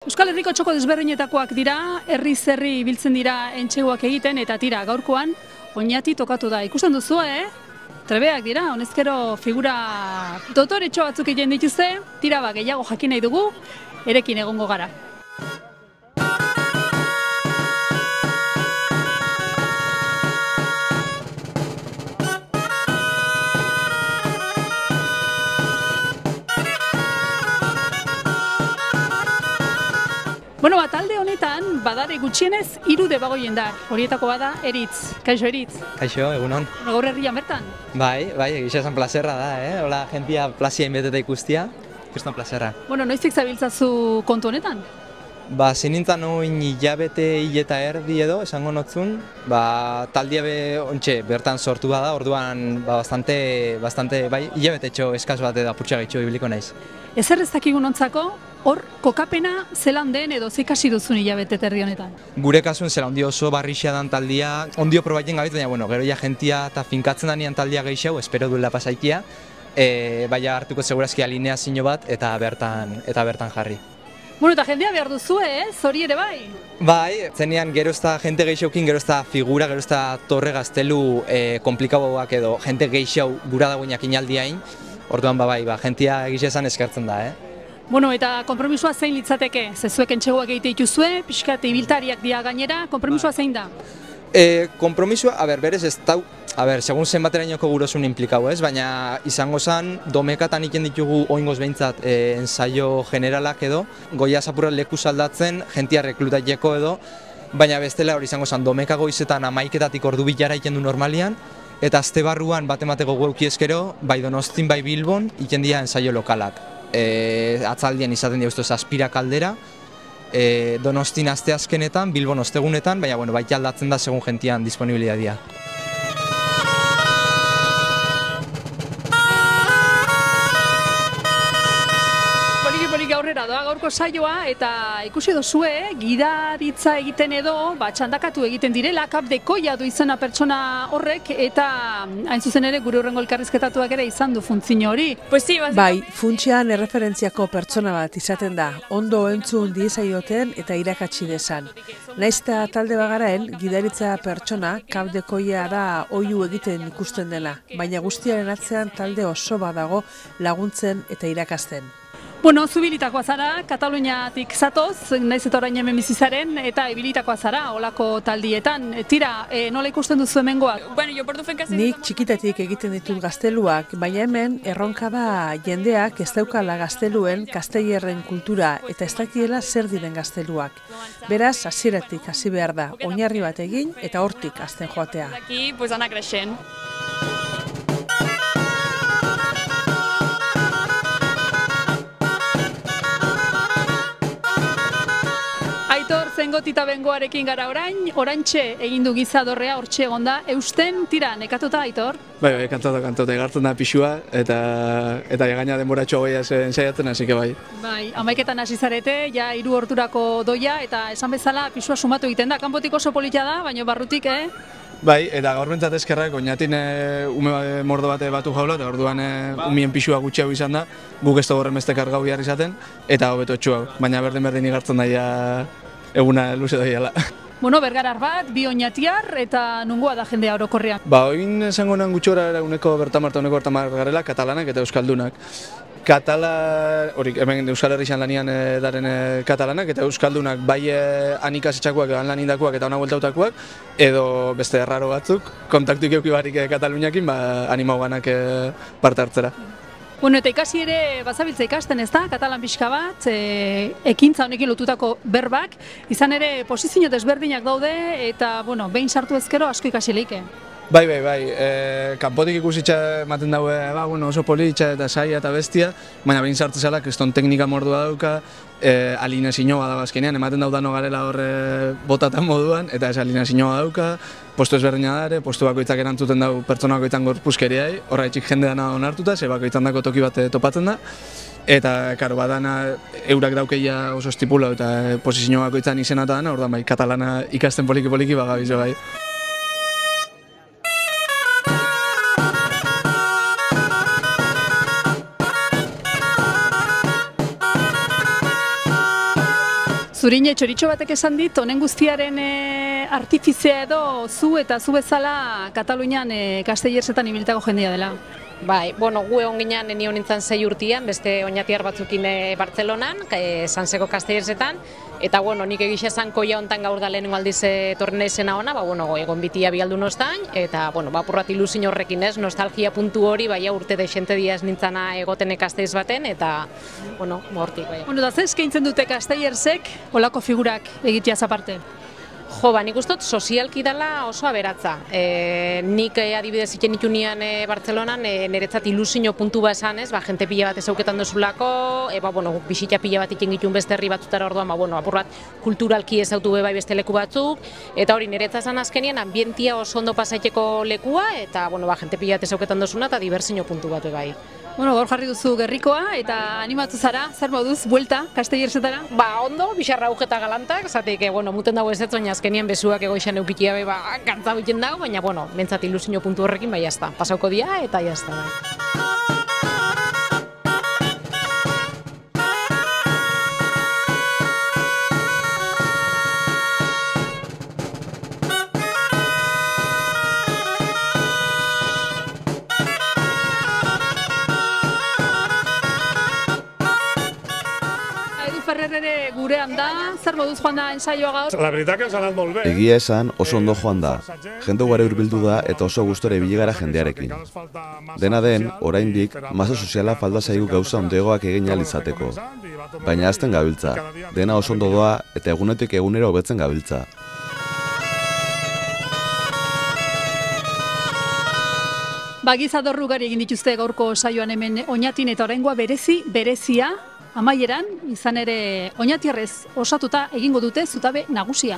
Euskal Herriko txoko desberdinetakoak dira, herriz herri biltzen dira entseguak egiten, eta tira, gaurkoan Oñati tokatu da. Ikusten duzu, Trebeak dira, honezkero figura dotoretxo batzuk egiten dituzte, tira gehiago jakin nahi dugu, erekin egongo gara. Bueno, talde honetan, badare gutxienez, 3 debagoien da. Horietako bada, Eritz. Kaixo, Eritz. Kaixo, egunon. Gaur herrian bertan. Bai, egisa esan plazerra da, Hola, jentia plazia inbeteta ikustia, ikusten plazerra. Bueno, noiztik zabiltzazu kontu honetan? Zinintzan oin hileta erdi edo, esango notzun, taldia bertan sortu bada, orduan bastante, hilabetetxo eskaz bat edo apurtxa gaitxo ibiliko naiz. Ezer ez dakigun ontzako, hor kokapena zelan den edo zeikasi duzun hilabete erdi honetan? Gure kasuen zela ondi oso barrixia dan taldia, ondio probaiten gabit, baina gero ja jentia eta finkatzen danean taldia gehiago, espero duela pasaikia, baina hartuko segurazki alineazio bat eta bertan jarri. Bueno, eta jendea behar duzu, hori ere bai? Bai, zenean gero ez da jente gehixaukin, gero ez da figura, gero ez da torre gaztelu komplikaboak edo jente gehixau gura dagoenak inaldiain, orduan jentia egiz esan eskertzen da, Bueno, eta konpromisoa zein litzateke? Zezuek entxegoak egite dituzue, pixkat ibiltariak dira gainera, konpromisoa zein da? Konpromisoa, berez ez dau, segun zenbaterainoko gurosun implikau baina izango zen domekatan iken ditugu oingoz behintzat ensaio generalak edo, goia zapurra leku saldatzen, jentia reklutaileko edo, baina bestela hori izango zen domeka goizetan 11 ordu bilara iken du normalian, eta azte barruan bat-emateko gueuki eskero, bai Donostin bai Bilbon, iken dira ensaio lokalak. Atzaldian izaten dira zazpira kaldera, Donostin asteazkenetan, Bilbon ostegunetan, baina baita aldatzen da segun jentian disponibilitatea. Poliki aurrera doa gaurko saioa, eta ikusi duzue, gidaritza egiten edo, txandakatu egiten direla, kapdekoia du izena pertsona horrek, eta hain zuzen ere gure hurrengo elkarrizketatuak ere izan du funtzio hori. Bai, funtsian erreferentziako pertsona bat izaten da, ondo entzun diezaioten eta irakatsi dezan. Naizta talde bagaraen, gidaritza pertsona kapdekoia da oihu egiten ikusten dela, baina guztiaren atzean talde oso badago laguntzen eta irakasten. Bueno, zubilitakoa zara, Kataluniatik zatoz, naiz eta orain hemen bizizaren, eta ibilitakoa zara, olako taldietan. Tira, nola ikusten duzu hemengoak? Nik txikitatik egiten ditut gazteluak, baina hemen erronka da jendeak ez daukala gazteluen kastellerren kultura eta ez dakiela zer diren gazteluak. Beraz, hasieratik hasi behar da, oinarri bat egin eta hortik hasten joatea. Zengotita bengoarekin gara oraintxe egin du gizadorrea, hortxe egon da, eusten, tira, nekatuta, Aitor? Bai, kantota, egartzen da pixua, eta gaina denboratxo goia ensaiatzen, hasi que bai. Bai, 11etan hasi zarete, ja 3 ordurako doia, eta esan bezala pixua sumatu egiten da, kanpotik oso polita da, baina barrutik, Bai, eta gaur bentsat eskerrak, Oñatin ume mordo bate batu jaula, eta orduan umien pixua gutxiago izan da, guk ez da horren beste kargau behar izaten, eta hobeto txuau, baina berdin igartzen daia eguna luze daiala. Bueno, bergarar bat, bi oñatiar, eta nungoa da jendea orokorrean? Oin esango nan gutxora uneko bertamar garela, katalanak eta euskaldunak. Hemen Euskal Herrixan lanian daren katalanak eta euskaldunak bai anikasetxakoak, lan indakoak eta ona bueltautakoak, edo beste erraro batzuk, kontaktuik euki barik Kataluniakin, animau ganak parte hartzera. Bueno, eta ikasi ere bazabiltza ikasten ez da, katalan pixka bat, ekintza honekin lotutako berbak, izan ere posizio desberdinak daude, eta, behin sartu ezkero asko ikasi leike. Bai, kanpotik ikusitza ematen daue, oso politxa eta saia eta bestia, baina behin sartu zela, kriston teknika mordua dauka, alineazioa da bazkenean, ematen daudano garela horre botatan moduan, eta ez alineazioa dauka, postu ezberdina da ere, postu bakoitzak erantzuten dau pertsona bakoitzan gorpuzkeriai, horra etxik jende dana onartuta, ze bakoitzan dako toki bat topatzen da, eta, karo, badana eurak daukeia oso estipula eta posizio bakoitzan izena eta dana, orduan katalana ikasten poliki bagabizo bai. Zurine txoritxo batek esan dit, honen guztiaren artifizia edo zu eta zu bezala Katalunian Castellersetan ibiltako jendea dela. Bai, bueno, gu egon ginen ni honintzen 6 urtean, beste oinatiar batzukin Bartzelonan, Sanseko Castellersetan, eta bueno, nik egixe zankoia hontan gaur da lehenengo aldiz etorren izena ona, egon bitia bialdun ostain, eta bueno, apurrat ilusio horrekin ez, nostalgia puntu hori, urte dexente diaz nintzana egoten Castellers baten, eta bueno, hortik, bai. Bueno, da ze eskaintzen dute Castellersek olako figurak egiteaz aparte? Jo, nik uste dut sozialki dela oso aberatza. Nik adibidez iken itunean Bartzelonan niretzat ilusio puntu bat esan ez, jente pila bat ezauketan dozulako, bisita pila bat iken gitun beste herri batzutara orduan, apur bat kulturalki ezautu bai beste leku batzuk, eta hori niretzat zan azkenien ambientia oso ondo pasaiteko lekua, eta jente pila bat ezauketan dozuna eta diversio puntu bat bai. Bueno, gaur jarri duzu gerrikoa eta animatu zara, zer moduz, buelta, Castellersetara? Ondo, bixarra agujeta galantak, zatik, muten dago ez baina azkenien bezuak egoixan eukitia kantza egiten dago, baina, mentzat ilusio puntu horrekin, jazta, pasauko dia eta jazta. Ferrer ere gurean da, zer moduz joan da ensaioa gaur? La veritat que s'ha anat molt bé. Egia esan oso ondo joan da. Jende ugari hurbildu da eta oso gustore ibili gara jendearekin. Dena den, oraindik masa soziala falta zaigu gauza ondegoak egin ahal izateko. Baina hasten gabiltza. Dena oso ondo doa eta egunetik egunero hobetzen gabiltza. Gizador ugari egin dituzte gaurko saioan hemen Oñatin eta oraingoa berezia. Amaieran, izan ere, oñatiarrez osatuta egingo dute zutabe nagusia.